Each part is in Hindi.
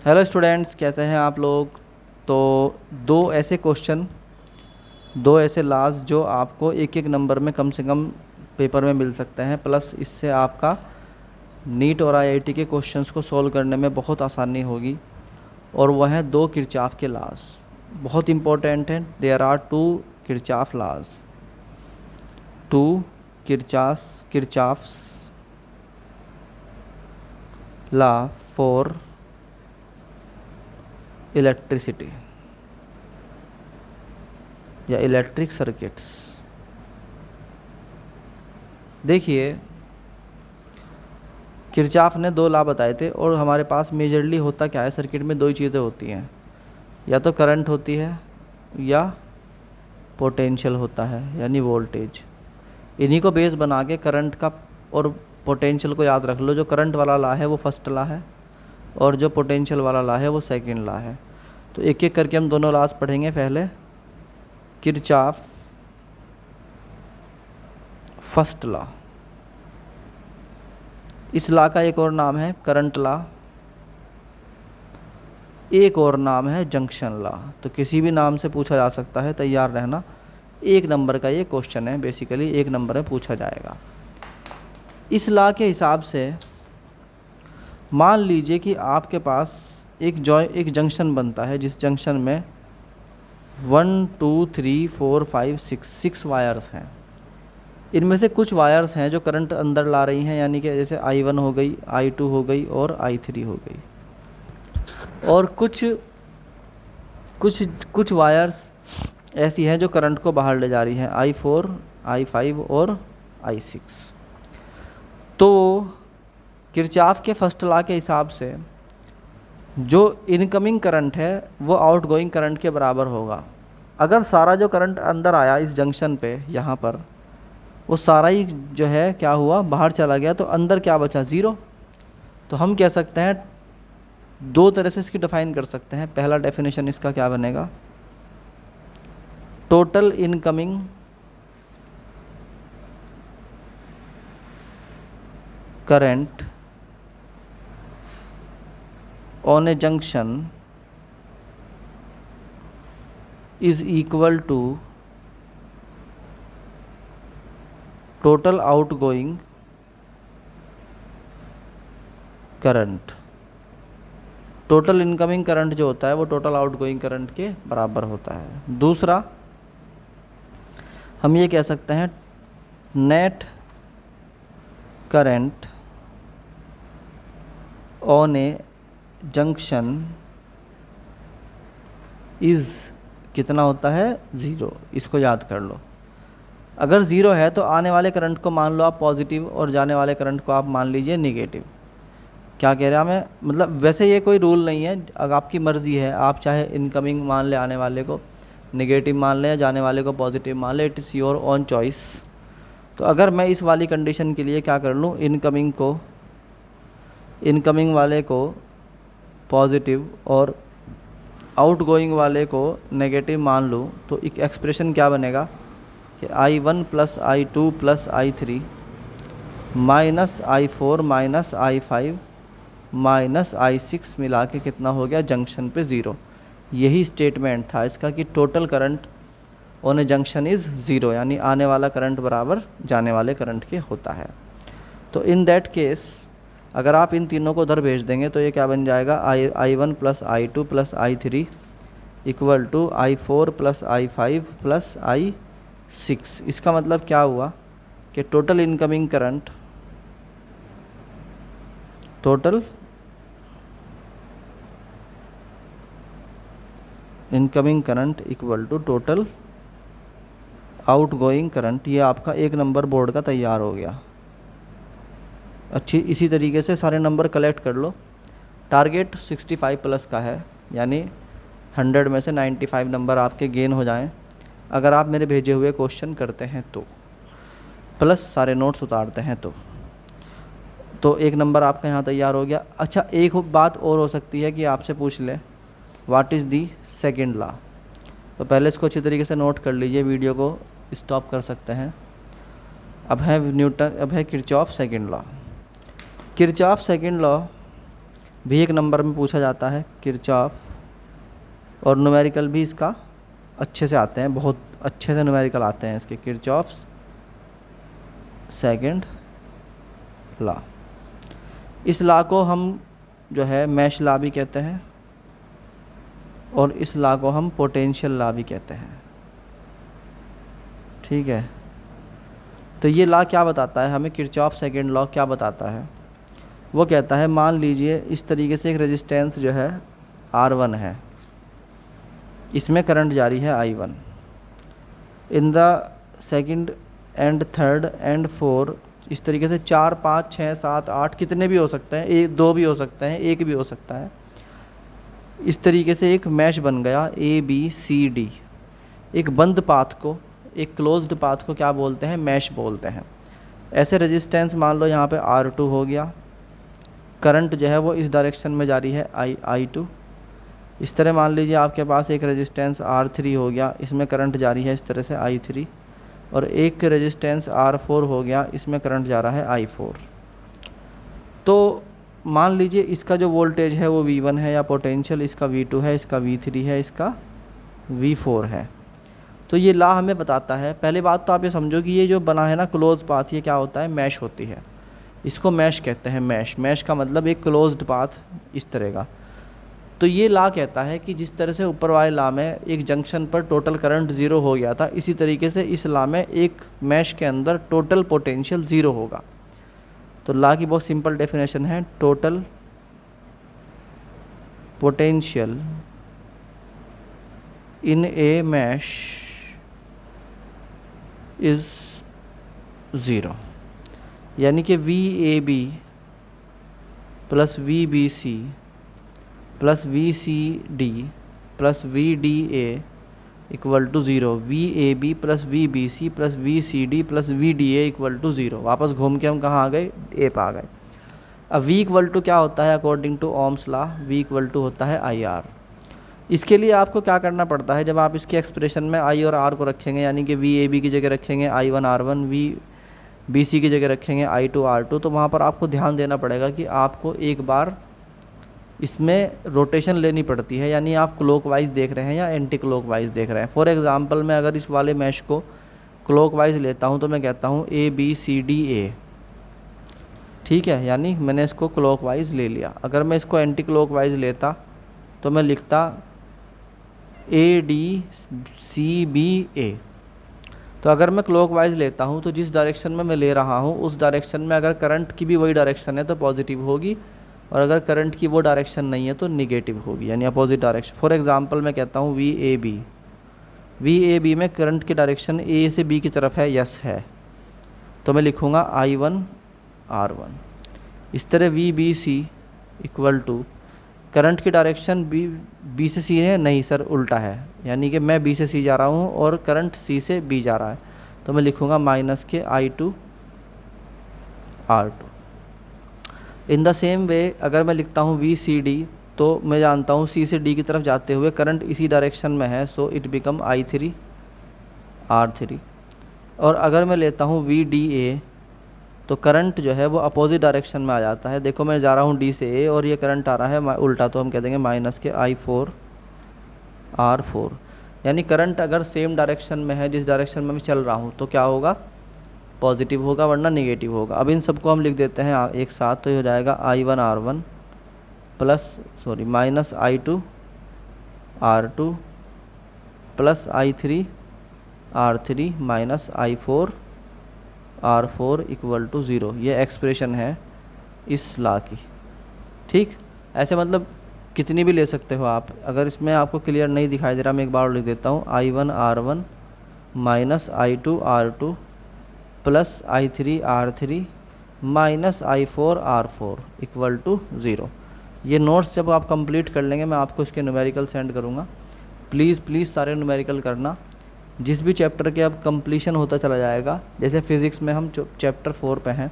हेलो स्टूडेंट्स, कैसे हैं आप लोग। तो दो ऐसे लॉज जो आपको एक एक नंबर में कम से कम पेपर में मिल सकते हैं, प्लस इससे आपका नीट और आईआईटी के क्वेश्चंस को सॉल्व करने में बहुत आसानी होगी। और वह हैं दो किरचॉफ के लॉज, बहुत इंपॉर्टेंट हैं। There are two Kirchhoff laws, two Kirchhoff's law for electricity या इलेक्ट्रिक सर्किट्स। देखिए, किरचॉफ ने दो लॉ बताए थे और हमारे पास मेजरली होता क्या है, सर्किट में दो ही चीज़ें होती हैं, या तो करंट होती है या पोटेंशियल होता है, यानी वोल्टेज। इन्हीं को बेस बना के करंट का और पोटेंशियल को याद रख लो। जो करंट वाला लॉ है वो फर्स्ट लॉ है और जो पोटेंशियल वाला लॉ है वो सेकंड लॉ है। तो एक एक करके हम दोनों लॉज पढ़ेंगे। पहले किरचॉफ फर्स्ट लॉ, इस लॉ का एक और नाम है करंट लॉ, एक और नाम है जंक्शन लॉ। तो किसी भी नाम से पूछा जा सकता है, तैयार रहना। एक नंबर का ये क्वेश्चन है, बेसिकली एक नंबर में पूछा जाएगा। इस लॉ के हिसाब से मान लीजिए कि आपके पास एक जंक्शन बनता है, जिस जंक्शन में 1 2 3 4 5 6 वायर्स हैं। इनमें से कुछ वायर्स हैं जो करंट अंदर ला रही हैं, यानी कि जैसे I1 हो गई, I2 हो गई और I3 हो गई। और कुछ कुछ कुछ वायर्स ऐसी हैं जो करंट को बाहर ले जा रही हैं, I4, I5 और I6। तो किरचॉफ के फर्स्ट लॉ के हिसाब से जो इनकमिंग करंट है वो आउटगोइंग करंट के बराबर होगा। अगर सारा जो करंट अंदर आया इस जंक्शन पे, यहाँ पर, वो सारा ही जो है क्या हुआ, बाहर चला गया, तो अंदर क्या बचा, ज़ीरो। तो हम कह सकते हैं, दो तरह से इसकी डिफाइन कर सकते हैं। पहला डेफिनेशन इसका क्या बनेगा, total incoming current on a junction is equal to total outgoing current. Total incoming current जो होता है वो टोटल आउटगोइंग करंट के बराबर होता है। दूसरा, हम ये कह सकते हैं net current on a junction is कितना होता है, ज़ीरो। इसको याद कर लो। अगर ज़ीरो है तो आने वाले करंट को मान लो आप पॉजिटिव और जाने वाले करंट को आप मान लीजिए निगेटिव। क्या कह रहा मैं, मतलब वैसे ये कोई रूल नहीं है, अगर आपकी मर्ज़ी है, आप चाहे इनकमिंग मान ले आने वाले को निगेटिव मान लें या जाने वाले को पॉजिटिव मान ले, it is your own choice. तो अगर मैं इस वाली कंडीशन के लिए क्या कर लूँ, इनकमिंग वाले को पॉजिटिव और आउटगोइंग वाले को नेगेटिव मान लूँ, तो एक एक्सप्रेशन क्या बनेगा कि I1 + I2 + I3 minus I4 minus I5 minus I6 मिला के कितना हो गया, जंक्शन पे ज़ीरो। यही स्टेटमेंट था इसका कि total current on a junction is zero, यानी आने वाला करंट बराबर जाने वाले करंट के होता है। तो इन दैट केस अगर आप इन तीनों को उधर भेज देंगे तो ये क्या बन जाएगा, I1 + I2 + I3 equal to I4 + I5 + I6। इसका मतलब क्या हुआ कि total incoming current equal to total outgoing current. ये आपका एक नंबर बोर्ड का तैयार हो गया। अच्छी इसी तरीके से सारे नंबर कलेक्ट कर लो। टारगेट 65+ का है, यानी 100 में से 95 नंबर आपके गेन हो जाएं अगर आप मेरे भेजे हुए क्वेश्चन करते हैं तो, प्लस सारे नोट्स उतारते हैं तो एक नंबर आपका यहाँ तैयार हो गया। अच्छा, एक बात और हो सकती है कि आपसे पूछ ले what is the second law. तो पहले इसको अच्छी तरीके से नोट कर लीजिए, वीडियो को स्टॉप कर सकते हैं। अब है Kirchhoff second law. Kirchhoff second law भी एक नंबर में पूछा जाता है, किरचॉफ, और न्यूमेरिकल भी इसका अच्छे से आते हैं, बहुत अच्छे से न्यूमेरिकल आते हैं इसके, किरचॉफ सेकंड लॉ। इस लॉ को हम जो है मैश लॉ भी कहते हैं और इस लॉ को हम पोटेंशियल लॉ भी कहते हैं। ठीक है, तो ये लॉ क्या बताता है हमें, किरचॉफ सेकंड लॉ क्या बताता है? वो कहता है मान लीजिए इस तरीके से एक रेजिस्टेंस जो है R1 है, इसमें करंट जारी है I1। In the second and third and four, इस तरीके से 4 5 6 7 8 कितने भी हो सकते हैं, एक 2 भी हो सकते हैं, एक भी हो सकता है। इस तरीके से एक मैश बन गया ABCD। एक बंद पाथ को, एक क्लोज्ड पाथ को क्या बोलते हैं, मैश बोलते हैं। ऐसे रेजिस्टेंस मान लो यहाँ पे R2 हो गया, करंट जो है वो इस डायरेक्शन में जारी है I2। इस तरह मान लीजिए आपके पास एक रेजिस्टेंस R3 हो गया, इसमें करंट जारी है इस तरह से I3, और एक रेजिस्टेंस R4 हो गया, इसमें करंट जा रहा है I4। तो मान लीजिए इसका जो वोल्टेज है वो V1 है, या पोटेंशियल इसका V2 है, इसका V3 है, इसका V4 है। तो ये लॉ हमें बताता है, पहले बात तो आप ये समझो कि ये जो बना है ना क्लोज पाथ, ये क्या होता है, मैश होती है। इसको मैश कहते हैं, मैश का मतलब एक क्लोज्ड पाथ इस तरह का। तो ये लॉ कहता है कि जिस तरह से ऊपर वाले लॉ में एक जंक्शन पर टोटल करंट 0 हो गया था, इसी तरीके से इस लॉ में एक मैश के अंदर टोटल पोटेंशियल 0 होगा। तो लॉ की बहुत सिंपल डेफिनेशन है, total potential in a mesh is 0। यानी कि VAB plus VBC plus VCD plus VDA equal to 0। VAB plus VBC plus VCD plus VDA equal to 0। वापस घूम के हम कहाँ आ गए, A पे आ गए। अब V इक्वल टू क्या होता है according to Ohm's law, V equal to होता है IR। इसके लिए आपको क्या करना पड़ता है, जब आप इसके एक्सप्रेशन में I और R को रखेंगे, यानी कि VAB की जगह रखेंगे I1 R1, VBC की जगह रखेंगे I2 R2, तो वहाँ पर आपको ध्यान देना पड़ेगा कि आपको एक बार इसमें रोटेशन लेनी पड़ती है, यानी आप क्लॉकवाइज देख रहे हैं या एंटी क्लॉकवाइज देख रहे हैं। फॉर एग्जांपल मैं अगर इस वाले मैश को क्लॉकवाइज लेता हूँ तो मैं कहता हूँ ABCDA, ठीक है, यानी मैंने इसको क्लॉकवाइज ले लिया। अगर मैं इसको एंटी क्लॉकवाइज लेता तो मैं लिखता ADCBA। तो अगर मैं क्लॉकवाइज लेता हूँ तो जिस डायरेक्शन में मैं ले रहा हूँ उस डायरेक्शन में अगर करंट की भी वही डायरेक्शन है तो पॉजिटिव होगी, और अगर करंट की वो डायरेक्शन नहीं है तो निगेटिव होगी, यानी अपोजिट डायरेक्शन। फॉर एग्जांपल मैं कहता हूँ VAB में करंट की डायरेक्शन A से B की तरफ है, यस है, तो मैं लिखूँगा I1 R1। इस तरह VBC इक्वल टू करंट की डायरेक्शन B से C है, नहीं सर उल्टा है, यानी कि मैं B से C जा रहा हूँ और करंट C से B जा रहा है, तो मैं लिखूँगा माइनस के I2 R2। In the same way अगर मैं लिखता हूँ VCD, तो मैं जानता हूँ C से D की तरफ जाते हुए करंट इसी डायरेक्शन में है, so it become I3 R3। और अगर मैं लेता हूँ VDA, तो करंट जो है वो अपोजिट डायरेक्शन में आ जाता है। देखो मैं जा रहा हूँ D से A और ये करंट आ रहा है उल्टा, तो हम कह देंगे माइनस के I4 R4। यानी करंट अगर सेम डायरेक्शन में है जिस डायरेक्शन में मैं चल रहा हूँ तो क्या होगा, पॉजिटिव होगा, वरना नेगेटिव होगा। अब इन सबको हम लिख देते हैं एक साथ, तो ये हो जाएगा I1 R1 minus I2 R2 plus I3 R3 minus I4 R4 equal to 0। ये एक्सप्रेशन है इस लॉ की। ठीक, ऐसे मतलब कितनी भी ले सकते हो आप। अगर इसमें आपको क्लियर नहीं दिखाई दे रहा, मैं एक बार लिख देता हूँ, I1 R1 minus I2 R2 plus I3 R3 minus I4 R4 equal to 0। ये नोट्स जब आप कंप्लीट कर लेंगे मैं आपको इसके न्यूमेरिकल सेंड करूँगा। प्लीज़ सारे न्यूमेरिकल करना। जिस भी चैप्टर के अब कंप्लीशन होता चला जाएगा, जैसे फिज़िक्स में हम चैप्टर 4 पे हैं,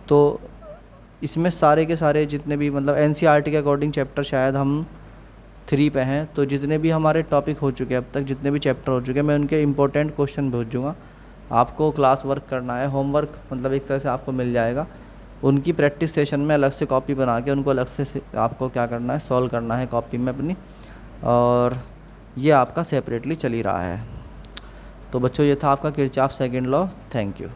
तो इसमें सारे के सारे जितने भी मतलब NCERT के अकॉर्डिंग चैप्टर शायद हम 3 पे हैं, तो जितने भी हमारे टॉपिक हो चुके हैं अब तक, जितने भी चैप्टर हो चुके हैं, मैं उनके इंपॉर्टेंट क्वेश्चन भेजूँगा। आपको क्लास वर्क करना है, होमवर्क मतलब एक तरह से आपको मिल जाएगा। उनकी प्रैक्टिस सेशन में अलग से कॉपी बना के उनको अलग से आपको क्या करना है, सॉल्व करना है कॉपी में अपनी, और ये आपका सेपरेटली चल ही रहा है। तो बच्चों ये था आपका Kirchhoff second law. Thank you.